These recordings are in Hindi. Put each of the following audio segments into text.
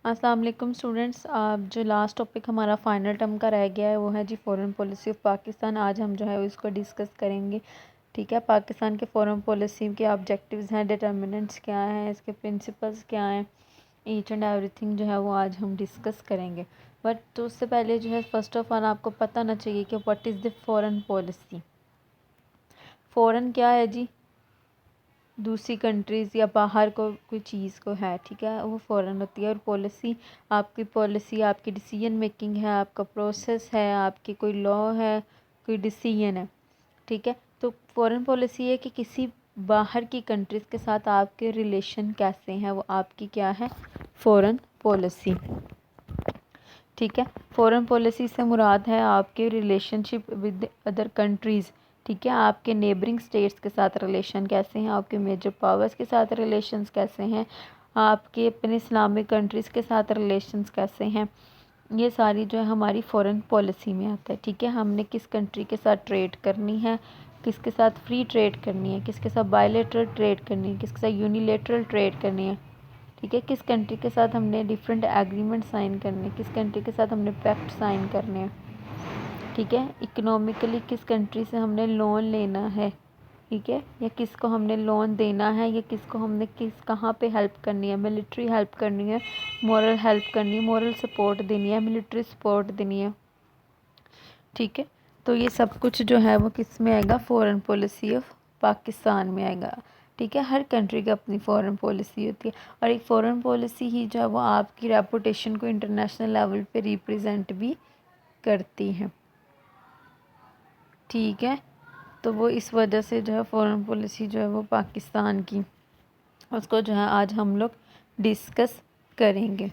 अस्सलाम वालेकुम स्टूडेंट्स। जो लास्ट टॉपिक हमारा फाइनल टर्म का रह गया है वो है जी फॉरेन पॉलिसी ऑफ पाकिस्तान। आज हम जो है इसको डिस्कस करेंगे। ठीक है, पाकिस्तान के फॉरेन पॉलिसी के ऑब्जेक्टिव्स हैं, डिटर्मिनेंट्स क्या हैं, इसके प्रिंसिपल्स क्या हैं, ईच एंड एवरीथिंग जो है वो आज हम डिस्कस करेंगे। बट तो उससे पहले जो है फर्स्ट ऑफ ऑल आपको पता ना चाहिए कि what is the foreign policy. Foreign क्या है जी? दूसरी कंट्रीज़ या बाहर को कोई चीज़ को है, ठीक है, वो फ़ॉरेन होती है। और पॉलिसी आपकी डिसीजन मेकिंग है, आपका प्रोसेस है, आपकी कोई लॉ है, कोई डिसीजन है। ठीक है, तो फ़ॉरेन पॉलिसी है कि किसी बाहर की कंट्रीज़ के साथ आपके रिलेशन कैसे हैं, वो आपकी क्या है, फ़ॉरेन पॉलिसी। ठीक है, फ़ॉरेन पॉलिसी से मुराद है आपके रिलेशनशिप विद अदर कंट्रीज़। ठीक है, आपके नेबरिंग स्टेट्स के साथ रिलेशन कैसे हैं, आपके मेजर पावर्स के साथ रिलेशंस कैसे हैं, आपके अपने इस्लामिक कंट्रीज़ के साथ रिलेशंस कैसे हैं, ये सारी जो है हमारी फ़ॉरेन पॉलिसी में आता है। ठीक है, हमने किस कंट्री के साथ ट्रेड करनी है, किसके साथ फ्री ट्रेड करनी है, किसके साथ बायलैटरल ट्रेड करनी है, किसके साथ यूनिलैटरल ट्रेड करनी है। ठीक है, किस कंट्री के साथ हमने डिफरेंट एग्रीमेंट साइन करने, किस कंट्री के साथ हमने पैक्ट साइन करने हैं। ठीक है, इकोनॉमिकली किस कंट्री से हमने लोन लेना है, ठीक है, या किसको हमने लोन देना है, या किसको हमने कहाँ पे हेल्प करनी है, मिलिट्री हेल्प करनी है, मॉरल हेल्प करनी है, मॉरल सपोर्ट देनी है, मिलिट्री सपोर्ट देनी है। ठीक है, तो ये सब कुछ जो है वो किस में आएगा, फ़ॉरेन पॉलिसी ऑफ पाकिस्तान में आएगा। ठीक है, हर कंट्री की अपनी फ़ॉरेन पॉलिसी होती है, और एक फ़ॉरेन पॉलिसी ही जो है वो आपकी रेपुटेशन को इंटरनेशनल लेवल पे रिप्रेजेंट भी करती है। ठीक है, तो वो इस वजह से जो है फ़ॉरेन पॉलिसी जो है वो पाकिस्तान की, उसको जो है आज हम लोग डिस्कस करेंगे।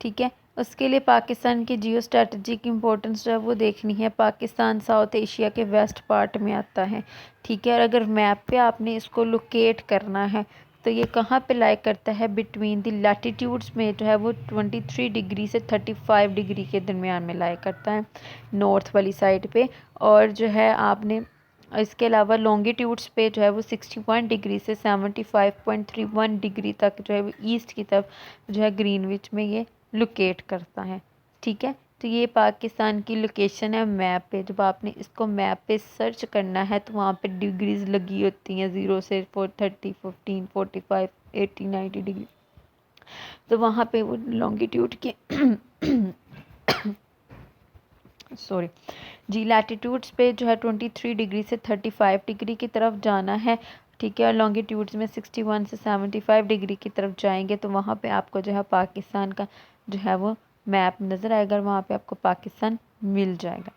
ठीक है, उसके लिए पाकिस्तान की जियो स्ट्रेटजिक इम्पोर्टेंस जो है वो देखनी है। पाकिस्तान साउथ एशिया के वेस्ट पार्ट में आता है। ठीक है, और अगर मैप पे आपने इसको लोकेट करना है तो ये कहाँ पे लाई करता है, बिटवीन द लैटिट्यूड्स में जो है वो 23 डिग्री से 35 डिग्री के दरमियान में लाई करता है, नॉर्थ वाली साइड पे। और जो है आपने इसके अलावा लॉन्गिट्यूड्स पे जो है वो 61 डिग्री से 75.31 डिग्री तक जो है वो ईस्ट की तरफ जो है ग्रीनविच में ये लोकेट करता है। ठीक है, तो ये पाकिस्तान की लोकेशन है मैप पे। जब आपने इसको मैप पे सर्च करना है तो वहाँ पे डिग्रीज लगी होती हैं, 0 से 430, 15, 45, 80, 90 डिग्री। तो वहाँ पे वो लॉन्गिट्यूड के सॉरी जी, लैटिट्यूड्स पे जो है 23 डिग्री से 35 डिग्री की तरफ जाना है। ठीक है, और लॉन्गिट्यूड्स में 61 से 75 डिग्री की तरफ जाएंगे तो वहाँ पे आपको जो है पाकिस्तान का जो है वो मैप नज़र आएगा, और वहाँ पे आपको पाकिस्तान मिल जाएगा।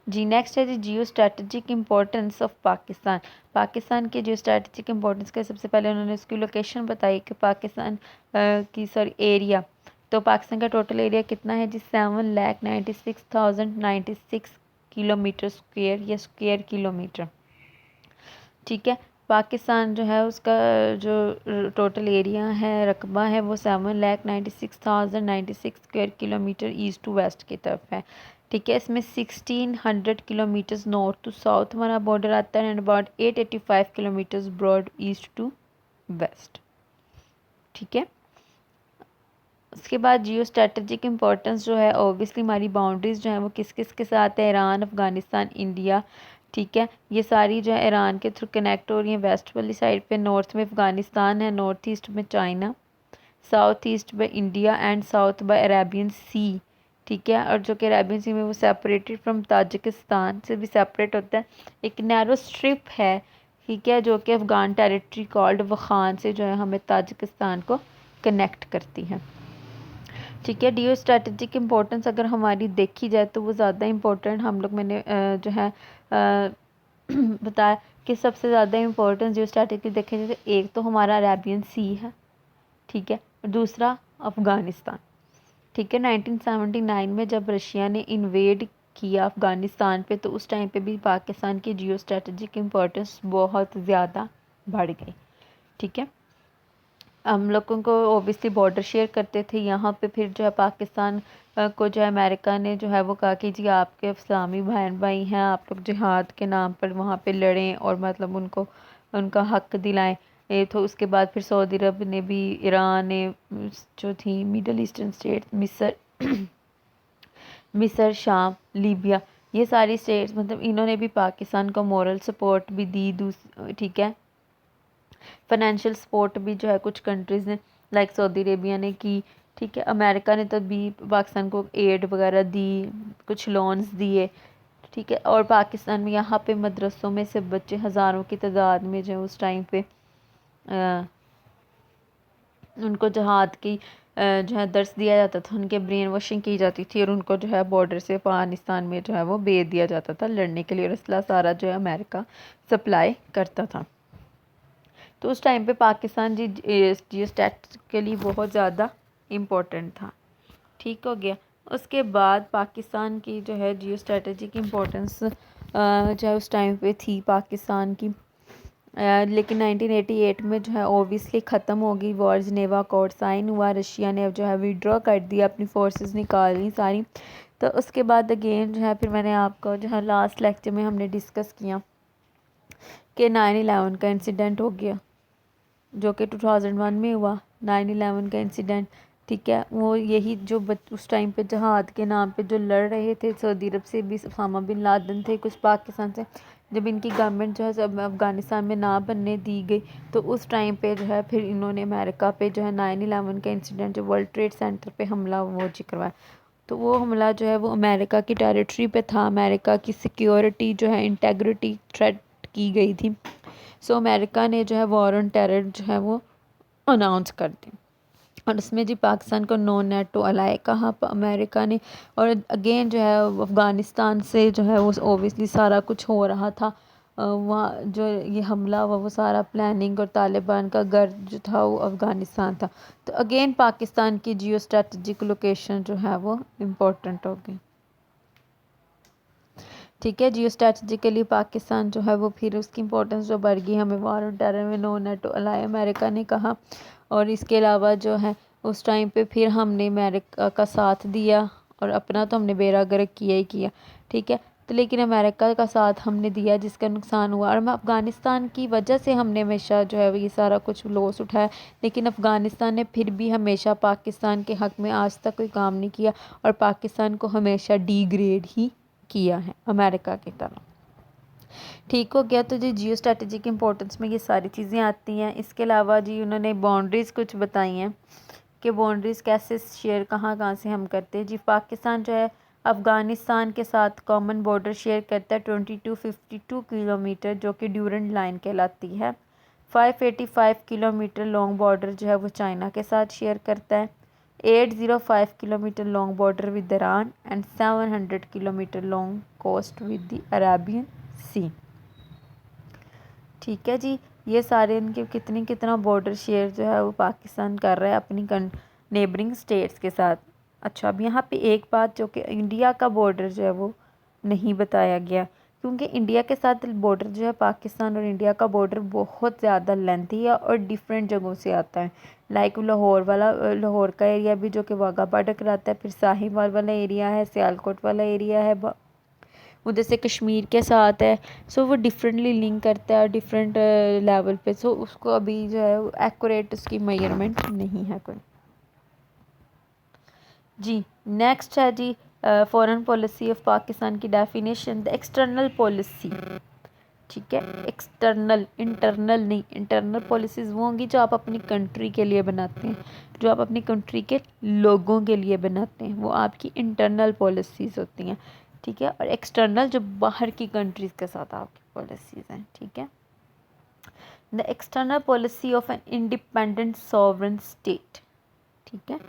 जी, नेक्स्ट है जी geostrategic importance of Pakistan. Pakistan के जियो स्ट्रेटजिक इम्पोर्टेंस का सबसे पहले उन्होंने उसकी लोकेशन बताई कि पाकिस्तान की सॉरी एरिया। तो पाकिस्तान का टोटल एरिया कितना है जी, 7,96,096 किलोमीटर स्क्वेयर या स्क्वेयर किलोमीटर। ठीक है, पाकिस्तान जो है उसका जो टोटल एरिया है, रकबा है, वो 7,96,096 square kilometre east to west की तरफ है। ठीक है, इसमें 1600 किलोमीटर्स नॉर्थ टू साउथ हमारा बॉर्डर आता है, and about 885 kilometres broad east to west. ठीक है, उसके बाद जियो स्ट्रेटजिक इम्पोर्टेंस जो है, ओबियसली हमारी बाउंड्रीज जो है वो किस किस के साथ है, ईरान, अफ़गानिस्तान, इंडिया। ठीक है, ये सारी जो है ईरान के थ्रू कनेक्ट हो रही हैं। वेस्ट वाली साइड पे नॉर्थ में अफ़गानिस्तान है, नॉर्थ ईस्ट में चाइना, साउथ ईस्ट में India, and south by Arabian sea. ठीक है, और जो कि अरेबियन सी में वो सेपरेटेड फ्रॉम ताजिकिस्तान से भी सेपरेट होता है, एक नैरो स्ट्रिप है। ठीक है, जो कि अफ़गान टेरिटरी कॉल्ड वखान से जो है हमें ताजिकिस्तान को कनेक्ट करती है। ठीक है, जियो स्ट्रेटजिक इम्पोर्टेंस अगर हमारी देखी जाए तो वो ज़्यादा इम्पोर्टेंट हम लोग, मैंने जो है बताया कि सबसे ज़्यादा इम्पोर्टेंस जियो स्ट्रेटजिक देखे जाए तो एक तो हमारा अरेबियन सी है। ठीक है, और दूसरा अफ़गानिस्तान। ठीक है, 1979 में जब रशिया ने इन्वेड किया अफ़गानिस्तान पे तो उस टाइम पे भी पाकिस्तान की जियो स्ट्रेटजिक इम्पोर्टेंस बहुत ज़्यादा बढ़ गई। ठीक है, हम लोगों को ओबियसली बॉर्डर शेयर करते थे यहाँ पे। फिर जो है पाकिस्तान को जो है अमेरिका ने जो है वो कहा कि जी आपके इस्लामी बहन भाई हैं, आप लोग जिहाद के नाम पर वहाँ पे लड़ें और मतलब उनको उनका हक दिलाएं। तो उसके बाद फिर सऊदी अरब ने भी, ईरान ने, जो थी मिडल ईस्टर्न स्टेट, मिस्र मिस्र, शाम, लीबिया, ये सारी स्टेट्स मतलब इन्होंने भी पाकिस्तान को मॉरल सपोर्ट भी दी, ठीक है, फाइनेंशियल सपोर्ट भी जो है कुछ कंट्रीज़ ने लाइक सऊदी अरेबिया ने की, ठीक है। अमेरिका ने तो भी पाकिस्तान को एड वगैरह दी, कुछ लोन्स दिए, ठीक है। और पाकिस्तान में यहाँ पे मदरसों में से बच्चे हज़ारों की तादाद में जो उस टाइम पे उनको जहाद की जो है दर्स दिया जाता था, उनके ब्रेन वॉशिंग की जाती थी और उनको जो है बॉर्डर से अफ़गानिस्तान में जो है वो भेज दिया जाता था लड़ने के लिए, और असला सारा जो है अमेरिका सप्लाई करता था। तो उस टाइम पे पाकिस्तान जी जियो स्टैटिकली बहुत ज़्यादा इम्पोर्टेंट था, ठीक हो गया। उसके बाद पाकिस्तान की जो है जियो स्ट्रेटजिक इम्पोर्टेंस जो है उस टाइम पे थी पाकिस्तान की, लेकिन 1988 में जो है ओबियसली ख़त्म हो गई वॉर, जिनेवा अकॉर्ड साइन हुआ, रशिया ने अब जो है विड्रॉ कर दिया, अपनी फोर्सेस निकाल ली सारी। तो उसके बाद अगेन जो है फिर मैंने आपको जो है लास्ट लेक्चर में हमने डिस्कस किया कि 9/11 का इंसिडेंट हो गया जो कि 2001 में हुआ, 9/11 का इंसिडेंट, ठीक है। वो यही जो उस टाइम पे जहाद के नाम पे जो लड़ रहे थे, सऊदी अरब से भी उसामा बिन लादेन थे, कुछ पाकिस्तान से, जब इनकी गवर्नमेंट जो है सब अफ़गानिस्तान में ना बनने दी गई, तो उस टाइम पे जो है फिर इन्होंने अमेरिका पे जो है 9/11 का इंसिडेंट जो वर्ल्ड ट्रेड सेंटर पे हमला वो जी करवाया। तो वो हमला जो है वो अमेरिका की टेरिटरी पे था, अमेरिका की सिक्योरिटी जो है इंटेग्रिटी थ्रेट की गई थी। सो अमेरिका ने जो है वॉर ऑन टेरर जो है वो अनाउंस कर दी, और उसमें जी पाकिस्तान को नॉन नेटो अलाय कहा अमेरिका ने। और अगेन जो है अफ़गानिस्तान से जो है वो ओबियसली सारा कुछ हो रहा था, वहाँ जो ये हमला हुआ वो सारा प्लानिंग, और तालिबान का घर जो था वो अफ़गानिस्तान था। तो अगेन पाकिस्तान की जियो स्ट्रेटजिक लोकेशन जो है वो इम्पोर्टेंट हो गई, ठीक है। जियो स्ट्रेटजिकली पाकिस्तान जो है वो फिर उसकी इंपॉर्टेंस जो बढ़ गई, हमें वॉर ऑन टेरर में नॉन नेटो अलाय अमेरिका ने कहा। और इसके अलावा जो है उस टाइम पे फिर हमने अमेरिका का साथ दिया, और अपना तो हमने बेड़ा गर्क किया ही किया, ठीक है। तो लेकिन अमेरिका का साथ हमने दिया जिसका नुकसान हुआ, और अफ़गानिस्तान की वजह से हमने हमेशा जो है ये सारा कुछ लॉस उठाया, लेकिन अफ़गानिस्तान ने फिर भी हमेशा पाकिस्तान के हक़ में आज तक कोई काम नहीं किया, और पाकिस्तान को हमेशा डिग्रेड ही किया है अमेरिका की तरह, ठीक हो गया। तो जी जियो स्ट्रेटजिक इंपॉर्टेंस में ये सारी चीज़ें आती हैं। इसके अलावा जी उन्होंने बाउंड्रीज़ कुछ बताई हैं कि बाउंड्रीज़ कैसे शेयर कहाँ कहाँ से हम करते हैं। जी पाकिस्तान जो है अफ़गानिस्तान के साथ कॉमन बॉर्डर शेयर करता है 2252 किलोमीटर, जो कि ड्यूरेंट लाइन कहलाती है। 585 किलोमीटर लॉन्ग बॉर्डर जो है वो चाइना के साथ शेयर करता है। 805 kilometre long border with Iran, and 700 kilometre long coast with the Arabian sea, ठीक है जी। ये सारे इनके कितना बॉर्डर शेयर जो है वो पाकिस्तान कर रहा है अपनी नेबरिंग स्टेट्स के साथ। अच्छा, अब यहाँ पे एक बात जो कि इंडिया का बॉर्डर जो है वो नहीं बताया गया, क्योंकि इंडिया के साथ बॉर्डर जो है पाकिस्तान और इंडिया का बॉर्डर बहुत ज़्यादा लेंथी है और डिफरेंट जगहों से आता है। लाइक लाहौर का एरिया भी जो कि वाघा बॉर्डर कराता है, फिर साहिवाल वाला एरिया है, सियालकोट वाला एरिया है, उधर से कश्मीर के साथ है। सो वो डिफरेंटली लिंक करता है डिफरेंट लेवल पे। सो उसको अभी जो है एक्यूरेट उसकी मेजरमेंट नहीं है कोई। जी नेक्स्ट है जी फॉरेन पॉलिसी ऑफ पाकिस्तान की डेफिनेशन, द एक्सटर्नल पॉलिसी, ठीक है। एक्सटर्नल, इंटरनल नहीं। इंटरनल पॉलिसीज़ वो होंगी जो आप अपनी कंट्री के लिए बनाते हैं, जो आप अपनी कंट्री के लोगों के लिए बनाते हैं, वो आपकी इंटरनल पॉलिसीज़ होती हैं, ठीक है। और एक्सटर्नल जो बाहर की कंट्रीज़ के साथ आपकी पॉलिसीज़ हैं, ठीक है। The external policy of an independent sovereign state, ठीक है।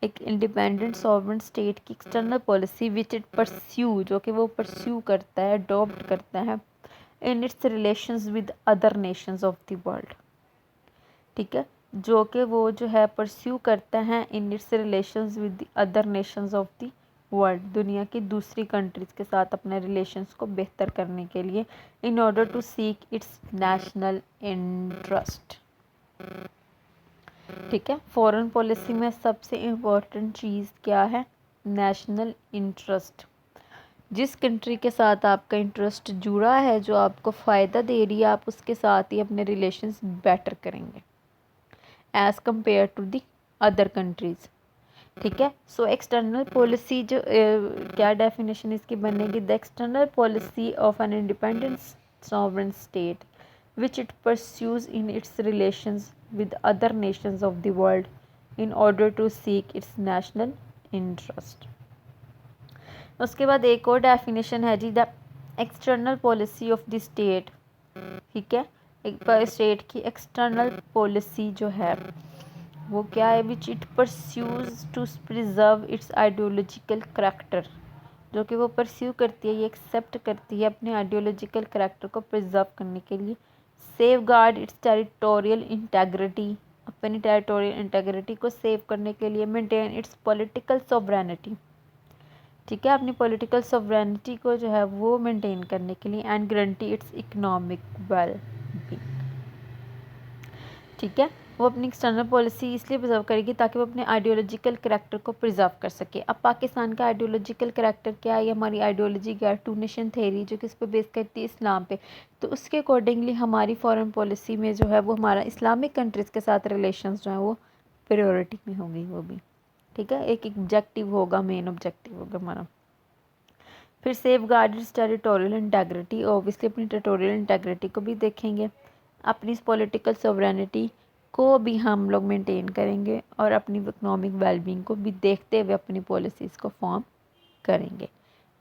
एक इंडिपेंडेंट सॉवरेन स्टेट की external policy which it pursue, जो कि वो परस्यू करता है, अडॉप्ट करता है इन its relations with other nations of the world, ठीक है। जो कि वो जो है परस्यू करता है इन its relations with the other nations of the world, दुनिया की दूसरी कंट्रीज़ के साथ अपने रिलेशंस को बेहतर करने के लिए, in order to seek its national interest, ठीक है। फॉरेन पॉलिसी में सबसे इम्पोर्टेंट चीज़ क्या है? नेशनल इंटरेस्ट, जिस कंट्री के साथ आपका इंटरेस्ट जुड़ा है, जो आपको फ़ायदा दे रही है, आप उसके साथ ही अपने रिलेशंस बेटर करेंगे as compare to the other countries. ठीक है। सो एक्सटर्नल पॉलिसी जो क्या डेफिनेशन इसकी बनेगी, the external policy of an independent sovereign state which it pursues in its relations with other nations of the world in order to seek its national interest. उसके बाद एक और डेफिनेशन है जी, the external policy of the state. ठीक है। एक स्टेट की एक्सटर्नल पॉलिसी जो है वो क्या है, which it pursues to preserve its ideological character, जो कि वो परस्यू करती है, ये एक्सेप्ट करती है अपने आइडियोलॉजिकल करैक्टर को प्रिजर्व करने के लिए, save guard it's territorial integrity, अपनी टेरिटोरियल इंटेग्रिटी को सेव करने के लिए, मेंटेन इट्स पॉलिटिकल सॉवरेनिटी। ठीक है, अपनी पॉलिटिकल सॉवरेनिटी को जो है वो मेंटेन करने के लिए, and guarantee it's economic well being. ठीक है, वो अपनी एक्सटर्नल पॉलिसी इसलिए प्रिजर्व करेगी ताकि वो अपने आइडियोलॉजिकल करैक्टर को प्रिजर्व कर सके। अब पाकिस्तान का आइडियोलॉजिकल करैक्टर क्या है, ये हमारी आइडियोलॉजी क्या है, टू नेशन थेरी, जो किस पे बेस करती है, इस्लाम पे। तो उसके अकॉर्डिंगली हमारी फॉरेन पॉलिसी में जो है वो हमारा इस्लामिक कंट्रीज़ के साथ रिलेशंस जो है वो प्रायोरिटी में होंगी वो भी। ठीक है, एक ऑब्जेक्टिव होगा, मेन ऑब्जेक्टिव होगा हमारा। फिर safe guard it's territorial integrity, obviously अपनी टेरिटोरियल इंटेग्रिटी को भी देखेंगे, अपनी पॉलिटिकल सॉवरेनिटी को भी हम लोग मेंटेन करेंगे, और अपनी इकोनॉमिक वेलबींग को भी देखते हुए अपनी पॉलिसीज़ को फॉर्म करेंगे।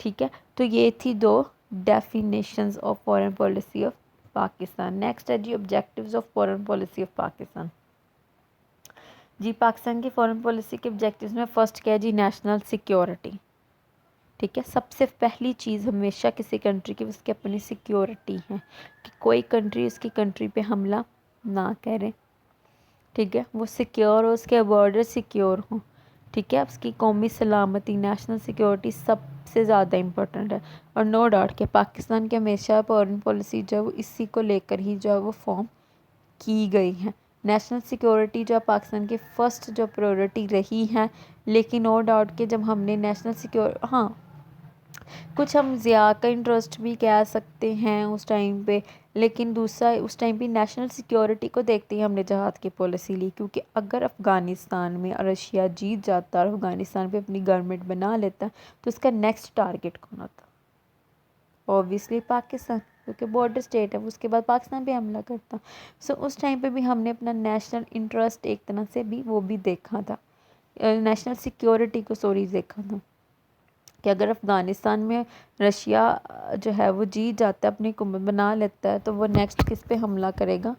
ठीक है, तो ये थी 2 definitions of foreign policy of Pakistan. Next है जी objectives of foreign policy of Pakistan. जी पाकिस्तान की फॉरेन पॉलिसी के ऑब्जेक्टिव्स में फर्स्ट क्या है जी, नेशनल सिक्योरिटी। ठीक है, सबसे पहली चीज़ हमेशा किसी कंट्री की उसकी अपनी सिक्योरिटी है, कि कोई कंट्री उसकी कंट्री पे हमला ना करे। ठीक है, वो सिक्योर हो, उसके बॉर्डर सिक्योर हो। ठीक है, उसकी कौमी सलामती, नेशनल सिक्योरिटी सबसे ज़्यादा इम्पोर्टेंट है। और नो डाउट कि पाकिस्तान की हमेशा फॉरेन पॉलिसी जो है वो इसी को लेकर ही जो है वो फॉर्म की गई है। नेशनल सिक्योरिटी जो है पाकिस्तान की फ़र्स्ट जो प्रायोरिटी रही है, लेकिन नो डाउट कि जब हमने नेशनल सिक्योर, हाँ कुछ हम ज़िया का इंटरेस्ट भी कह सकते हैं उस टाइम पे, लेकिन दूसरा उस टाइम पे नेशनल सिक्योरिटी को देखते ही हमने जहाद की पॉलिसी ली, क्योंकि अगर अफ़गानिस्तान में रशिया जीत जाता और अफ़गानिस्तान पे अपनी गवर्नमेंट बना लेता तो उसका नेक्स्ट टारगेट कौन होता, ऑब्वियसली पाकिस्तान, क्योंकि बॉर्डर स्टेट है, उसके बाद पाकिस्तान पे हमला करता। सो उस टाइम पे भी हमने अपना नेशनल इंटरेस्ट एक तरह से भी वो भी देखा था, नेशनल सिक्योरिटी को सॉरी देखा था, कि अगर अफ़गानिस्तान में रशिया जो है वो जीत जाता है, अपनी हुकूमत बना लेता है, तो वो नेक्स्ट किस पे हमला करेगा,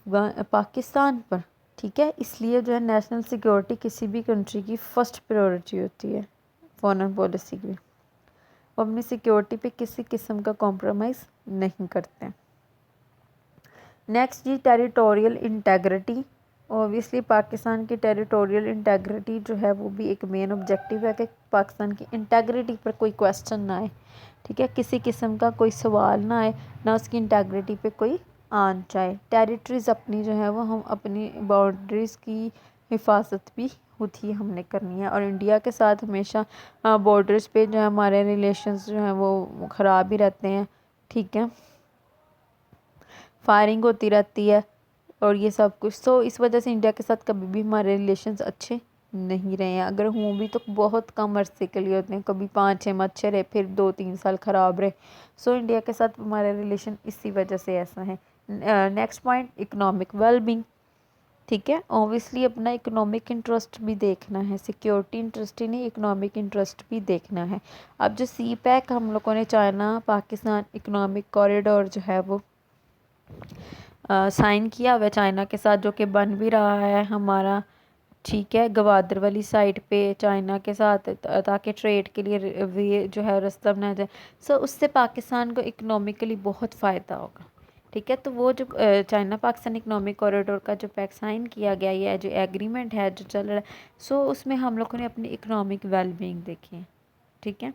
पाकिस्तान पर। ठीक है, इसलिए जो है नेशनल सिक्योरिटी किसी भी कंट्री की फ़र्स्ट प्रायोरिटी होती है फॉरेन पॉलिसी की। वो अपनी सिक्योरिटी पे किसी किस्म का कॉम्प्रोमाइज़ नहीं करते। नेक्स्ट जी टेरिटोरियल इंटेग्रिटी। ऑब्वियसली पाकिस्तान की टेरिटोरियल इंटेग्रिटी जो है वो भी एक मेन ऑब्जेक्टिव है, कि पाकिस्तान की इंटेग्रिटी पर कोई क्वेश्चन ना आए। ठीक है, किसी किस्म का कोई सवाल ना आए, ना उसकी इंटेग्रिटी पे कोई आन जाए। टेरिटरीज़ अपनी जो है वो हम अपनी बाउंड्रीज़ की हिफाजत भी खुद ही हमने करनी है, और इंडिया के साथ हमेशा बॉर्डर्स पे जो है हमारे रिलेशंस जो हैं वो ख़राब ही रहते हैं। ठीक है, फायरिंग होती रहती है और ये सब कुछ, तो इस वजह से इंडिया के साथ कभी भी हमारे रिलेशंस अच्छे नहीं रहे हैं। अगर हों भी तो बहुत कम अरसे के लिए होते हैं, कभी 5-6 माह अच्छे रहे, फिर 2-3 साल ख़राब रहे। सो इंडिया के साथ हमारे रिलेशन इसी वजह से ऐसा है। Next point, economic wellbeing. ठीक है, ऑब्वियसली अपना इकोनॉमिक इंटरेस्ट भी देखना है, सिक्योरिटी इंटरेस्ट ही नहीं, इकोनॉमिक इंटरेस्ट भी देखना है। अब जो सी पैक हम लोगों ने चाइना पाकिस्तान इकोनॉमिक कॉरिडोर जो है वो साइन किया हुआ है चाइना के साथ, जो कि बन भी रहा है हमारा। ठीक है, गवादर वाली साइड पे चाइना के साथ, ताकि ट्रेड के लिए वे जो है रास्ता बनाया जाए। सो उससे पाकिस्तान को इकोनॉमिकली बहुत फ़ायदा होगा। ठीक है, तो वो जो चाइना पाकिस्तान इकोनॉमिक कॉरिडोर का जो पैक साइन किया गया, ये जो एग्रीमेंट है जो चल रहा है, सो उसमें हम लोगों ने अपनी इकोनॉमिक वेलबींग देखी है। ठीक है,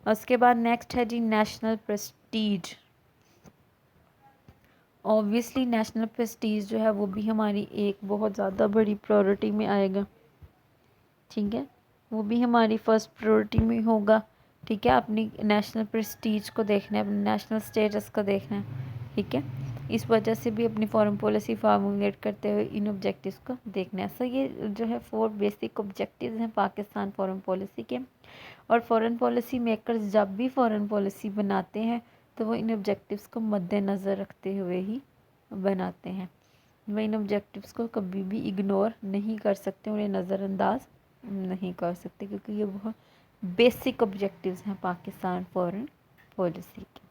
उसके बाद नेक्स्ट है जी national prestige. Obviously national prestige जो है वो भी हमारी एक बहुत ज़्यादा बड़ी प्रायोरिटी में आएगा। ठीक है, वो भी हमारी फ़र्स्ट प्रायोरिटी में होगा। ठीक है, अपनी नेशनल प्रेस्टीज को देखना है, अपने नेशनल स्टेटस को देखना है। ठीक है, इस वजह से भी अपनी फॉरेन पॉलिसी फार्मूलेट करते हुए इन ऑब्जेक्टिव्स को देखना है। सो ये जो है 4 बेसिक ऑब्जेक्टिव्स हैं पाकिस्तान फॉरेन पॉलिसी के। और फॉरेन पॉलिसी मेकर्स जब भी फॉरेन पॉलिसी बनाते हैं तो वो इन ऑब्जेक्टिव्स को मद्देनज़र रखते हुए ही बनाते हैं। वह इन ऑब्जेक्टिव्स को कभी भी इग्नोर नहीं कर सकते, उन्हें नज़रअंदाज नहीं कर सकते, क्योंकि ये बहुत बेसिक ऑब्जेक्टिव्स हैं पाकिस्तान फॉरेन पॉलिसी के।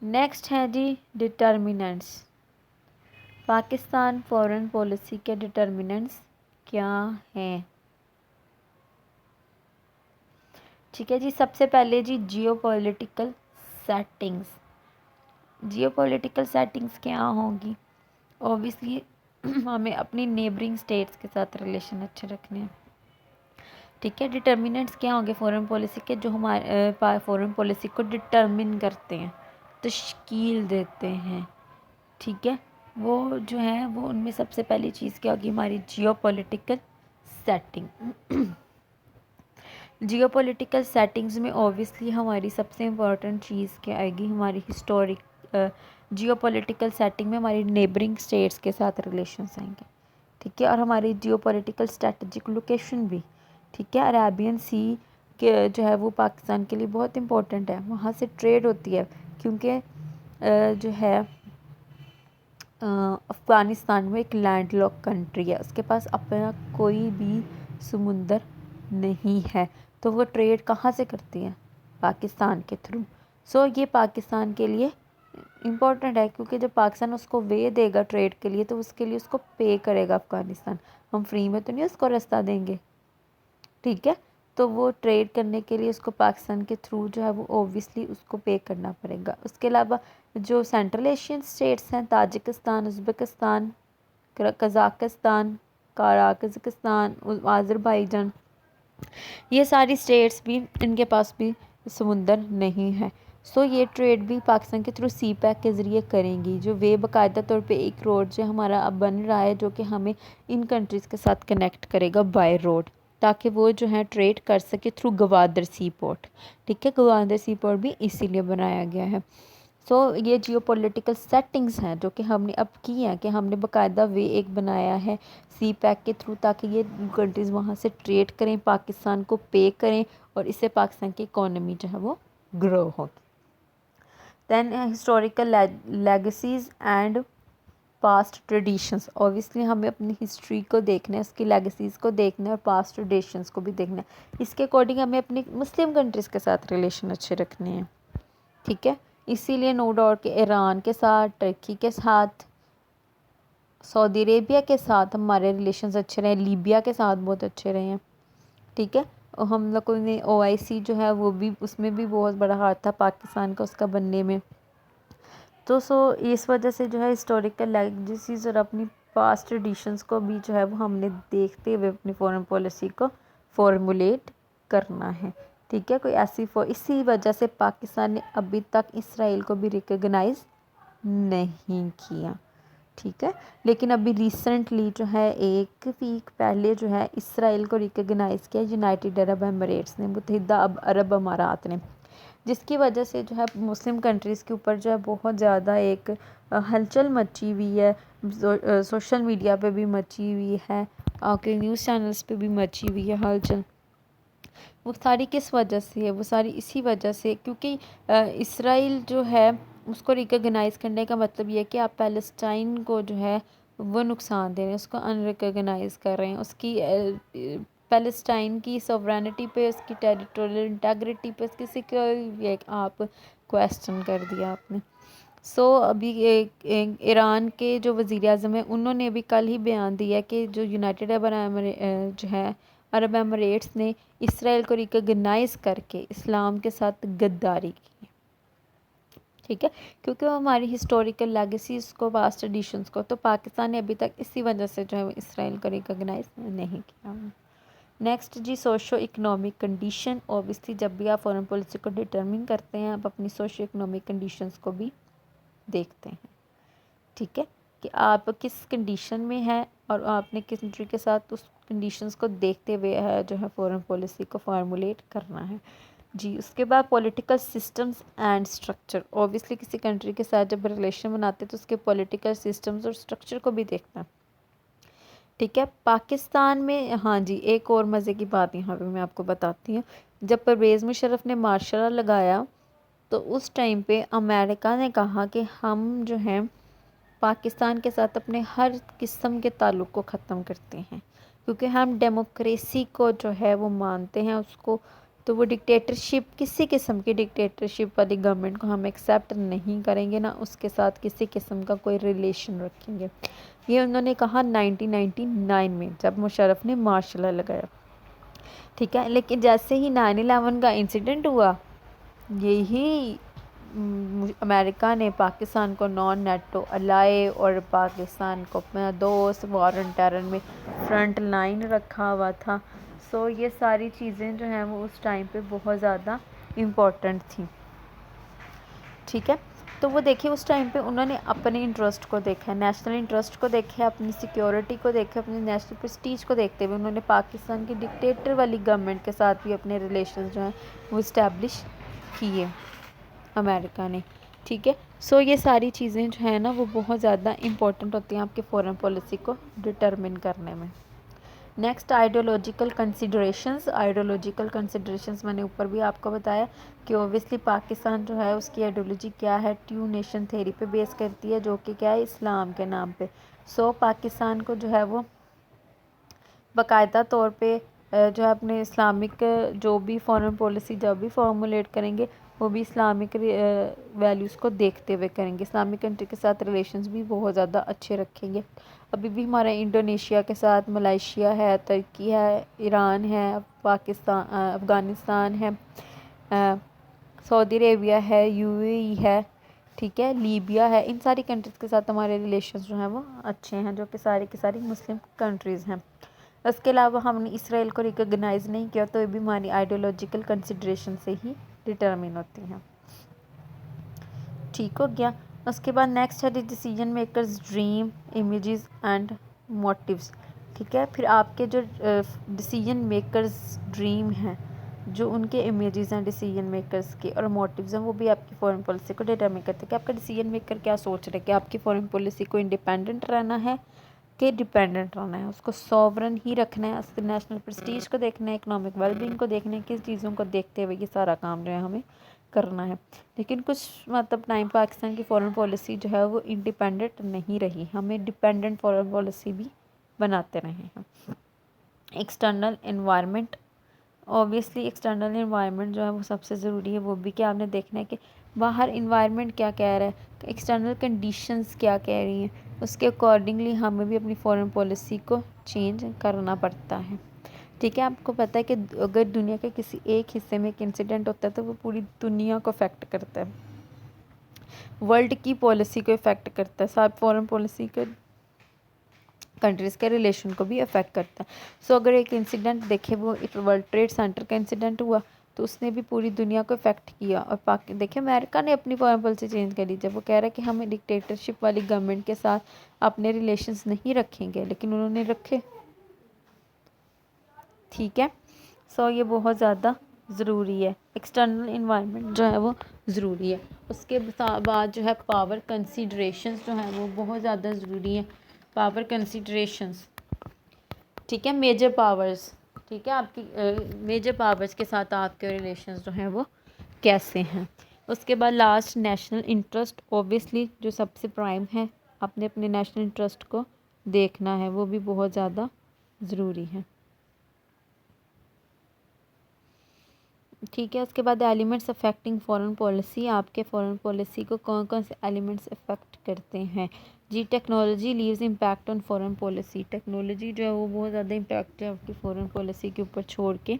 नेक्स्ट है जी डिटर्मिनेंट्स। पाकिस्तान फॉरेन पॉलिसी के डिटर्मिनेंट्स क्या हैं? ठीक है जी, सबसे पहले जी जियोपॉलिटिकल सेटिंग्स। जियोपॉलिटिकल सेटिंग्स क्या होंगी? ऑब्वियसली हमें अपनी नेबरिंग स्टेट्स के साथ रिलेशन अच्छे रखने हैं। ठीक है, डिटर्मिनेंट्स क्या होंगे फॉरेन पॉलिसी के, जो हमारे फॉरेन पॉलिसी को डिटर्मिन करते हैं, तश्कील देते हैं। ठीक है, वो जो है वो उनमें सबसे पहली चीज़ क्या होगी? हमारी जियोपॉलिटिकल सेटिंग। जियोपॉलिटिकल सेटिंग्स में ऑब्वियसली हमारी सबसे इम्पॉर्टेंट चीज़ क्या आएगी? हमारी हिस्टोरिक जियोपॉलिटिकल सेटिंग में हमारी नेबरिंग स्टेट्स के साथ रिलेशंस आएंगे। ठीक है, और हमारी जियोपॉलिटिकल स्ट्रेटजिक लोकेशन भी। ठीक है, अरेबियन सी के जो है वो पाकिस्तान के लिए बहुत इम्पोर्टेंट है, वहाँ से ट्रेड होती है, क्योंकि जो है अफ़गानिस्तान में एक लैंडलॉक कंट्री है, उसके पास अपना कोई भी समुंदर नहीं है, तो वो ट्रेड कहाँ से करती है? पाकिस्तान के थ्रू। सो ये पाकिस्तान के लिए इम्पोर्टेंट है, क्योंकि जब पाकिस्तान उसको वे देगा ट्रेड के लिए तो उसके लिए उसको पे करेगा अफ़गानिस्तान। हम फ्री में तो नहीं उसको रास्ता देंगे। ठीक है, तो वो ट्रेड करने के लिए उसको पाकिस्तान के थ्रू जो है वो ओबियसली उसको पे करना पड़ेगा। उसके अलावा जो सेंट्रल एशियन स्टेट्स हैं, ताजिकिस्तान, उज़्बेकिस्तान, कज़ाकिस्तान, काज़ाकिस्तान, आज़रबाईजान, ये सारी स्टेट्स भी, इनके पास भी समुंदर नहीं है। सो ये ट्रेड भी पाकिस्तान के थ्रू सी पैक के ज़रिए करेंगी, जो वे बाकायदा तौर पे एक रोड जो हमारा अब बन रहा है, जो कि हमें इन कंट्रीज़ के साथ कनेक्ट करेगा बाय रोड, ताकि वो जो है ट्रेड कर सके थ्रू गवादर सी पोर्ट। ठीक है, गवादर सी पोर्ट भी इसीलिए बनाया गया है। सो ये जियोपॉलिटिकल सेटिंग्स हैं जो कि हमने अब की हैं, कि हमने बाकायदा वे एक बनाया है सी पैक के थ्रू, ताकि ये कंट्रीज़ वहाँ से ट्रेड करें, पाकिस्तान को पे करें, और इससे पाकिस्तान की इकोनॉमी जो है वो ग्रो होगी। Than historical legacies and past traditions. Obviously हमें अपनी हिस्ट्री को देखना है, उसकी लेगेसीज़ को देखना है, और पास्ट ट्रेडिशंस को भी देखना है। इसके अकॉर्डिंग हमें अपनी मुस्लिम कंट्रीज़ के साथ रिलेशन अच्छे रखने हैं। ठीक है, इसीलिए नो डाउट कि ईरान के साथ, टर्की के साथ, सऊदी अरेबिया के साथ हमारे रिलेशंस अच्छे रहे, लीबिया के साथ बहुत अच्छे रहे हैं। ठीक है, और हम लोगों ने OIC जो है वो भी, उसमें भी बहुत बड़ा हाथ था पाकिस्तान का उसका बनने में। तो इस वजह से जो है हिस्टोरिकल लेगेसीज और अपनी पास्ट ट्रेडिशंस को भी जो है वो हमने देखते हुए अपनी फॉरेन पॉलिसी को फॉर्मुलेट करना है। ठीक है, कोई ऐसी इसी वजह से पाकिस्तान ने अभी तक इसराइल को भी रिकॉग्नाइज़ नहीं किया। ठीक है, लेकिन अभी रिसेंटली जो है 1 वीक पहले जो है इसराइल को रिकॉग्नाइज़ किया यूनाइटेड अरब एमिरेट्स ने, मुत्तहिदा अरब अमारात ने, जिसकी वजह से जो है मुस्लिम कंट्रीज़ के ऊपर जो है बहुत ज़्यादा एक हलचल मची हुई है। सोशल मीडिया पे भी मची हुई है, आपके न्यूज़ चैनल्स पे भी मची हुई है हलचल। वो सारी किस वजह से है? वो सारी इसी वजह से, क्योंकि इसराइल जो है उसको रिकॉग्नाइज़ करने का मतलब ये है कि आप पैलेस्टाइन को जो है वो नुकसान दे रहे हैं, उसको अनरिकॉग्नाइज़ कर रहे हैं, उसकी पैलेस्टाइन की सॉवरेनिटी पे, उसकी टेरिटोरियल इंटेग्रिटी पे, उसकी सिक्योरिटी आप क्वेश्चन कर दिया आपने। अभी ईरान के जो वज़ीर आज़म हैं उन्होंने भी कल ही बयान दिया कि जो यूनाइटेड जो है अरब एमिरेट्स ने इसराइल को रिकॉग्नाइज़ करके इस्लाम के साथ गद्दारी की। ठीक है, क्योंकि वो हमारी हिस्टोरिकल लेगेसीज़ को, पास्ट ट्रेडिशंस को, तो पाकिस्तान ने अभी तक इसी वजह से जो है इसराइल को रिकॉग्नाइज़ नहीं किया। नेक्स्ट जी सोशो इकनॉमिक कंडीशन। ऑब्वियसली जब भी आप फॉरेन पॉलिसी को डिटर्मिन करते हैं आप अपनी सोशो इकनॉमिक कंडीशंस को भी देखते हैं। ठीक है, कि आप किस कंडीशन में हैं और आपने किस कंट्री के साथ उस कंडीशंस को देखते हुए है जो है फॉरेन पॉलिसी को फार्मूलेट करना है जी। उसके बाद political systems and structure, obviously किसी कंट्री के साथ जब रिलेशन बनाते हैं तो उसके पॉलिटिकल सिस्टम्स और स्ट्रक्चर को भी देखना है, ठीक है। पाकिस्तान में हाँ जी, एक और मज़े की बात यहाँ पे मैं आपको बताती हूँ। जब परवेज़ मुशर्रफ ने मार्शल लॉ लगाया तो उस टाइम पे अमेरिका ने कहा कि हम जो है पाकिस्तान के साथ अपने हर किस्म के ताल्लुक़ को ख़त्म करते हैं, क्योंकि हम डेमोक्रेसी को जो है वो मानते हैं उसको, तो वो डिक्टेटरशिप, किसी किस्म की डिक्टेटरशिप वाली गवर्नमेंट को हम एक्सेप्ट नहीं करेंगे, ना उसके साथ किसी किस्म का कोई रिलेशन रखेंगे। ये उन्होंने कहा 1999 में जब मुशर्रफ ने मार्शल लॉ लगाया, ठीक है। लेकिन जैसे ही 9/11 का इंसिडेंट हुआ, यही अमेरिका ने पाकिस्तान को नॉन नेटो अलाए और पाकिस्तान को अपना दोस्त वॉर ऑन टेरर में फ्रंट लाइन रखा हुआ था। सो ये सारी चीज़ें जो हैं वो उस टाइम पे बहुत ज़्यादा इम्पोर्टेंट थी, ठीक है। तो वो देखिए उस टाइम पे उन्होंने अपने इंटरेस्ट को देखा, नेशनल इंटरेस्ट को देखा, अपनी सिक्योरिटी को देखा, अपनी नेशनल प्रेस्टीज को देखते हुए उन्होंने पाकिस्तान की डिक्टेटर वाली गवर्नमेंट के साथ भी अपने रिलेशन जो हैं वो इस्टेब्लिश किए अमेरिका ने, ठीक है। सो ये सारी चीज़ें जो है ना वो बहुत ज़्यादा इम्पोर्टेंट होती हैं आपके फॉरेन पॉलिसी को डिटरमिन करने में। Next ideological considerations. Ideological considerations मैंने ऊपर भी आपको बताया कि ओबियसली पाकिस्तान जो है उसकी आइडियोलॉजी क्या है, टू नेशन थेरी पे बेस करती है, जो कि क्या है इस्लाम के नाम पे। सो पाकिस्तान को जो है वो बाकायदा तौर पे जो है अपने इस्लामिक जो भी फॉरेन पॉलिसी जब भी फॉर्मुलेट करेंगे वो भी इस्लामिक वैल्यूज़ को देखते हुए करेंगे, इस्लामिक कंट्री के साथ रिलेशंस भी बहुत ज़्यादा अच्छे रखेंगे। अभी भी हमारा इंडोनेशिया के साथ मलेशिया है, तुर्की है, ईरान है, पाकिस्तान अफ़गानिस्तान है, सऊदी अरेबिया है, यूएई है, ठीक है, लीबिया है, इन सारी कंट्रीज़ के साथ हमारे रिलेशंस जो हैं वो अच्छे हैं, जो कि सारी की सारी मुस्लिम कंट्रीज़ हैं। इसके अलावा हमने इसराइल को रिकॉग्नाइज़ नहीं किया तो ये भी हमारी आइडियोलॉजिकल कंसिडरेशन से ही डिटरमिन होती हैं, ठीक हो गया। उसके बाद नेक्स्ट है decision makers dream images and motives, ठीक है। फिर आपके जो डिसीजन मेकर्स ड्रीम हैं, जो उनके इमेजेस हैं डिसीजन मेकर्स के और मोटिव्स हैं, वो भी आपकी फॉरेन पॉलिसी को डिटरमिन करते हैं कि आपका डिसीजन मेकर क्या सोच रहे हैं कि आपकी फॉरेन पॉलिसी को इंडिपेंडेंट रहना है कि डिपेंडेंट रहना है, उसको सॉवरन ही रखना है, उसके नेशनल प्रेस्टीज को देखना है, इकोनॉमिक वेलबींग को देखना है, किस चीज़ों को देखते हुए ये सारा काम जो है हमें करना है। लेकिन कुछ मतलब टाइम पाकिस्तान की फॉरेन पॉलिसी जो है वो इंडिपेंडेंट नहीं रही, हमें डिपेंडेंट फॉरेन पॉलिसी भी बनाते रहे हैं। External environment, obviously external environment जो है वो सबसे ज़रूरी है, वो भी क्या आपने देखना है कि बाहर इन्वायरमेंट क्या कह रहा है, एक्सटर्नल कंडीशंस क्या कह रही हैं, उसके अकॉर्डिंगली हमें भी अपनी फॉरेन पॉलिसी को चेंज करना पड़ता है, ठीक है। आपको पता है कि अगर दुनिया के किसी एक हिस्से में एक इंसिडेंट होता है तो वो पूरी दुनिया को इफ़ेक्ट करता है, वर्ल्ड की पॉलिसी को इफ़ेक्ट करता है, साथ फॉरेन पॉलिसी के कंट्रीज़ के रिलेशन को भी अफेक्ट करता है। सो अगर एक इंसिडेंट देखे, वो एक वर्ल्ड ट्रेड सेंटर का इंसिडेंट हुआ तो उसने भी पूरी दुनिया को इफेक्ट किया। और देखिए अमेरिका ने अपनी फॉरेन पॉलिसी चेंज कर दी, जब वो कह रहा है कि हम डिक्टेटरशिप वाली गवर्नमेंट के साथ अपने रिलेशंस नहीं रखेंगे, लेकिन उन्होंने रखे, ठीक है। सो ये बहुत ज़्यादा ज़रूरी है, एक्सटर्नल इन्वायरमेंट जो है वो ज़रूरी है। उसके बाद जो है पावर कंसीडरेशंस जो है वो बहुत ज़्यादा ज़रूरी है, पावर कंसीडरेशंस, ठीक है, मेजर पावर्स, ठीक है, आपकी मेजर पावर्स के साथ आपके रिलेशंस जो हैं वो कैसे हैं। उसके बाद लास्ट नेशनल इंटरेस्ट, ऑब्वियसली जो सबसे प्राइम है, आपने अपने नेशनल इंटरेस्ट को देखना है, वो भी बहुत ज़्यादा ज़रूरी है, ठीक है। उसके बाद एलिमेंट्स अफेक्टिंग फॉरेन पॉलिसी, आपके फॉरेन पॉलिसी को कौन कौन से एलिमेंट्स अफेक्ट करते हैं जी। Technology leaves impact on foreign policy, technology जो है वो बहुत ज़्यादा इम्पैक्ट है आपकी फॉरेन पॉलिसी के ऊपर छोड़ के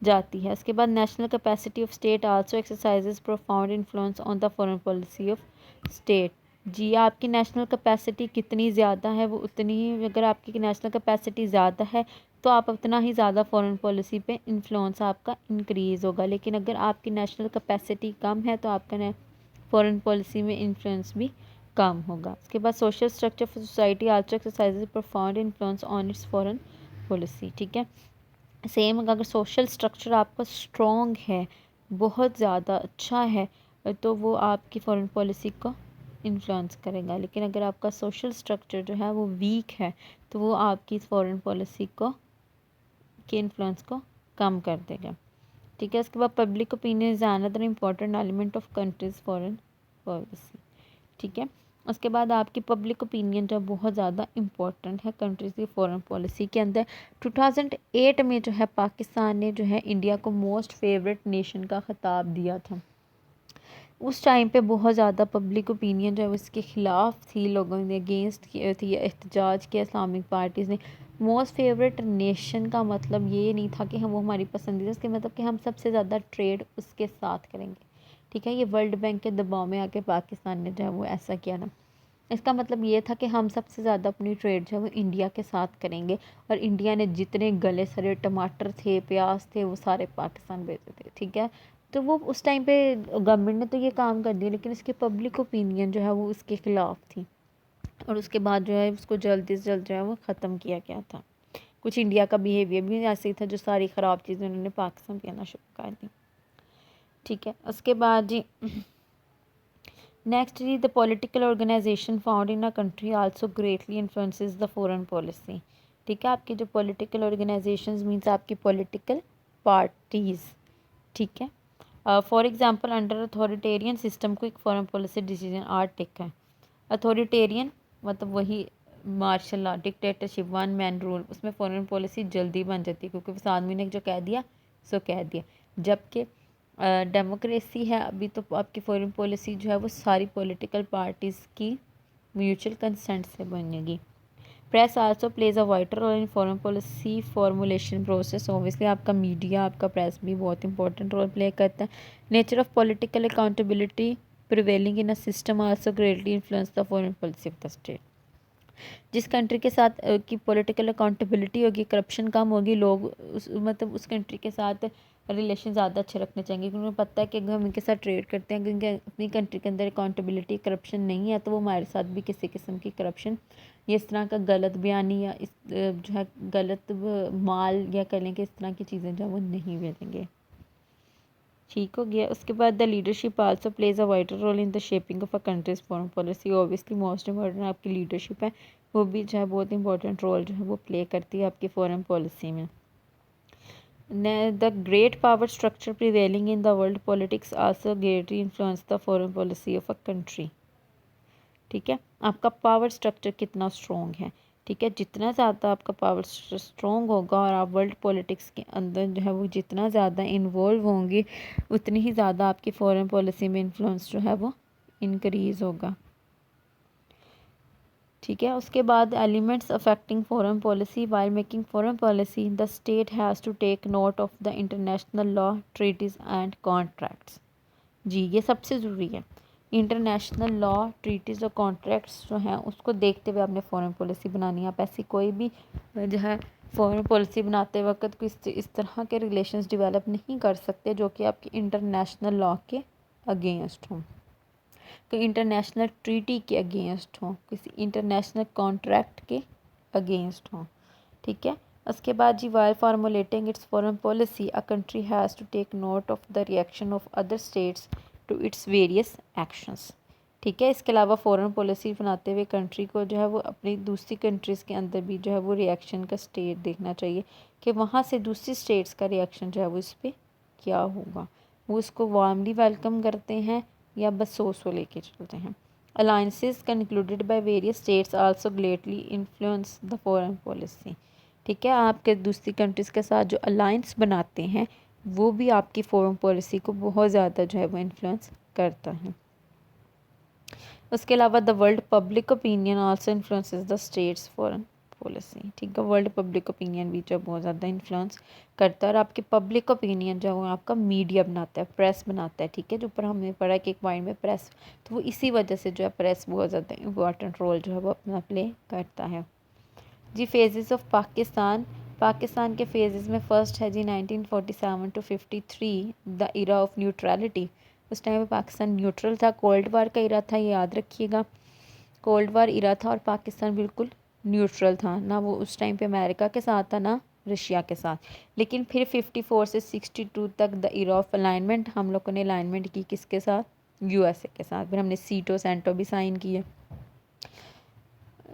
जाती है। उसके बाद national capacity of state also exercises profound influence on the foreign policy of state जी। आपकी नेशनल कैपेसिटी कितनी ज़्यादा है वो उतनी ही, अगर आपकी नेशनल कैपेसिटी ज़्यादा है तो आप उतना ही ज़्यादा फॉरेन पॉलिसी पे इन्फ्लुएंस आपका इंक्रीज़ होगा, लेकिन अगर आपकी नेशनल कैपेसिटी कम है तो आपका फॉरेन पॉलिसी में इन्फ्लुएंस भी कम होगा। उसके बाद social structure of society also exercises profound influence on it's foreign policy. ठीक है, सेम अगर सोशल स्ट्रक्चर आपका स्ट्रॉन्ग है, बहुत ज़्यादा अच्छा है, तो वो आपकी फॉरेन पॉलिसी को इन्फ्लुएंस करेगा। लेकिन अगर आपका सोशल स्ट्रक्चर जो है वो वीक है, तो वो आपकी फॉरेन पॉलिसी को के इन्फ्लुएंस को कम कर देगा। ठीक है, उसके बाद public opinion is another important element of countries foreign policy. ठीक है, उसके बाद आपकी पब्लिक ओपिनियन जो बहुत ज़्यादा इम्पोर्टेंट है कंट्रीज़ की फॉरेन पॉलिसी के अंदर। 2008 में जो है पाकिस्तान ने जो है इंडिया को मोस्ट फेवरेट नेशन का ख़िताब दिया था। उस टाइम पे बहुत ज़्यादा पब्लिक ओपिनियन जो है उसके ख़िलाफ़ थी, लोगों ने अगेंस्ट किया थी, एहतजाज किया इस्लामिक पार्टीज़ ने। मोस्ट फेवरेट नेशन का मतलब ये नहीं था कि हम वो हमारी पसंदीदा, इसके मतलब कि हम सबसे ज़्यादा ट्रेड उसके साथ करेंगे। ठीक है, ये वर्ल्ड बैंक के दबाव में आके पाकिस्तान ने जो है वो ऐसा किया था। इसका मतलब ये था कि हम सबसे ज़्यादा अपनी ट्रेड जो है वो इंडिया के साथ करेंगे, और इंडिया ने जितने गले सरे टमाटर थे, प्याज थे, वो सारे पाकिस्तान भेजे थे। ठीक है, तो वो उस टाइम पे गवर्नमेंट ने तो ये काम कर दिया, लेकिन इसकी पब्लिक ओपिनियन जो है वो उसके ख़िलाफ़ थी, और उसके बाद जो है उसको जल्दी से जल्द जो है वो ख़त्म किया गया था। कुछ इंडिया का बिहेवियर भी ऐसे ही था, जो सारी ख़राब चीज़ें उन्होंने पाकिस्तान पे आना शुरू कर दी। ठीक है, उसके बाद जी नेक्स्ट जी the political organisation found in a country also greatly influences the foreign policy. ठीक है, आपकी जो पॉलिटिकल ऑर्गेनाइजेशंस मीन्स आपकी पॉलिटिकल पार्टीज़। ठीक है, for example under authoritarian system को एक foreign policy decision are take है। अथॉरिटेरियन मतलब वही martial law, dictatorship, one man rule, उसमें फॉरेन पॉलिसी जल्दी बन जाती है, क्योंकि उस आदमी ने जो कह दिया सो कह दिया। जबकि डेमोक्रेसी है अभी, तो आपकी फॉरेन पॉलिसी जो है वो सारी पॉलिटिकल पार्टीज़ की म्यूचुअल कंसेंट से बनेगी। Press also plays a wider role in foreign policy formulation process. Obviously आपका मीडिया, आपका प्रेस भी बहुत इंपॉर्टेंट रोल प्ले करता है। Nature of political accountability prevailing in a system also greatly influence the foreign policy of the state. जिस कंट्री के साथ की पॉलिटिकल अकाउंटेबिलिटी होगी, करप्शन कम होगी, लोग मतलब उस कंट्री के साथ रिलेशन ज़्यादा अच्छे रखने चाहिए, क्योंकि उन्हें पता है कि अगर हम इनके साथ ट्रेड करते हैं, क्योंकि अपनी कंट्री के अंदर अकाउंटेबिलिटी, करप्शन नहीं है, तो वो हमारे साथ भी किसी किस्म की करप्शन या इस तरह का गलत बयानी या इस जो है गलत माल या कह लें कि इस तरह की चीज़ें जो है वो नहीं भेजेंगे। ठीक हो गया, उसके बाद the leadership also plays a wider role in the shaping of a country's foreign policy. Obviously most important आपकी लीडरशिप है, वो भी जो है बहुत इंपॉर्टेंट रोल जो है वो प्ले करती है आपकी फॉरेन पॉलिसी में। The great power structure prevailing in the world politics also greatly influence the foreign policy of a country. ठीक है, आपका पावर स्ट्रक्चर कितना स्ट्रॉन्ग है। ठीक है, जितना ज़्यादा आपका पावर स्ट्रॉन्ग होगा और आप वर्ल्ड पॉलिटिक्स के अंदर जो है वो जितना ज़्यादा इन्वॉल्व होंगे, उतनी ही ज़्यादा आपकी फॉरेन पॉलिसी में इन्फ्लुएंस जो है वो इंक्रीज़ होगा। ठीक है, उसके बाद elements affecting foreign policy. While making foreign policy the state has to take note of the international law, treaties and contracts. जी, ये सबसे ज़रूरी है। इंटरनेशनल लॉ, ट्रीटीज़ और कॉन्ट्रैक्ट्स जो हैं उसको देखते हुए आपने फ़ॉरेन पॉलिसी बनानी है। आप ऐसी कोई भी जो है फ़ॉरेन पॉलिसी बनाते वक्त कोई इस तरह के रिलेशंस डेवलप नहीं कर सकते जो कि आपके इंटरनेशनल लॉ के अगेंस्ट हों, कोई इंटरनेशनल ट्रीटी के अगेंस्ट हों, किसी इंटरनेशनल कॉन्ट्रैक्ट के अगेंस्ट हों। ठीक है, उसके बाद जी while formulating its foreign policy a country has to take note of the reaction of other states to its various actions. ठीक है, इसके अलावा फॉरेन पॉलिसी बनाते हुए कंट्री को जो है वो अपनी दूसरी कंट्रीज़ के अंदर भी जो है वो रिएक्शन का स्टेट देखना चाहिए कि वहाँ से दूसरी स्टेट्स का रिएक्शन जो है वो इस पर क्या होगा, वो इसको वार्मली वेलकम करते हैं या बस सो लेके चलते हैं। Alliances concluded by various states also greatly influence the foreign policy. ठीक है, आपके दूसरी कंट्रीज़ के साथ जो अलाइंस बनाते हैं वो भी आपकी फॉरेन पॉलिसी को बहुत ज़्यादा जो है वो इन्फ्लुएंस करता है। उसके अलावा the world public opinion also influences the states foreign policy. ठीक है, वर्ल्ड पब्लिक ओपिनियन भी जो बहुत ज़्यादा इन्फ्लुएंस करता है, और आपकी पब्लिक ओपिनियन जो है वो आपका मीडिया बनाता है, प्रेस बनाता है। ठीक है, जो ऊपर हमने पढ़ा कि एक पॉइंट में प्रेस, तो वो इसी वजह से जो है प्रेस बहुत ज़्यादा इंपॉर्टेंट रोल जो है वो अपना प्ले करता है। जी फेजेस ऑफ पाकिस्तान। पाकिस्तान के फेजेस में फ़र्स्ट है जी 1947 to 53 the era of neutrality. उस टाइम पे पाकिस्तान न्यूट्रल था, कोल्ड वार का इरा था, ये याद रखिएगा। कोल्ड वार इरा था और पाकिस्तान बिल्कुल न्यूट्रल था, ना वो उस टाइम पे अमेरिका के साथ था ना रशिया के साथ। लेकिन फिर 54 से 62 तक द इरा ऑफ अलाइनमेंट, हम लोगों ने अलाइनमेंट की किसके साथ, यूएसए के साथ। फिर हमने सीटो सेंटो भी साइन किए,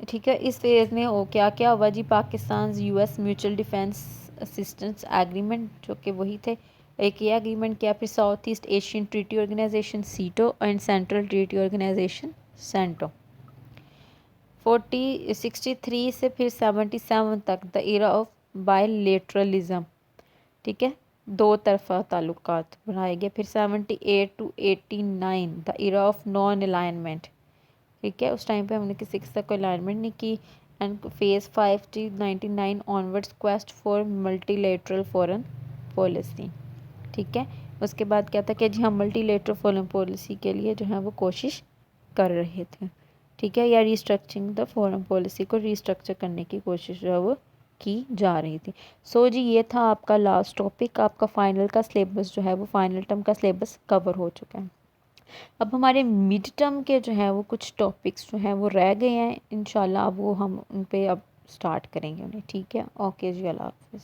ठीक है। इस फेज़ में वो क्या क्या हुआ जी, Pakistan US mutual defence assistance agreement, जो कि वही थे, एक ये एग्रीमेंट किया। फिर south east Asian treaty organisation SEATO and central treaty organisation CENTO. 63 से फिर 77 तक द एरा ऑफ बायलेटरलिज्म, ठीक है, दो तरफा ताल्लुकात बनाए गए। फिर 78 to 89 the era of non alignment, ठीक है, उस टाइम पे हमने किसी के साथ कोई अलाइनमेंट नहीं की। And phase 5 to 99 onwards quest for multilateral foreign policy, ठीक है। उसके बाद क्या था कि जी हम मल्टीलेटरल फॉरेन पॉलिसी के लिए जो है वो कोशिश कर रहे थे, ठीक है, या रिस्ट्रक्चरिंग द फॉरेन पॉलिसी को रीस्ट्रक्चर करने की कोशिश जो है वो की जा रही थी। सो जी ये था आपका लास्ट टॉपिक, आपका फाइनल का सिलेबस जो है वो फाइनल टर्म का सिलेबस कवर हो चुका है। अब हमारे मिड टर्म के जो है वो कुछ टॉपिक्स जो हैं वो रह गए हैं, इंशाल्लाह अब वो हम उन पे अब स्टार्ट करेंगे उन्हें, ठीक है। ओके जी, अल्लाह हाफिज़।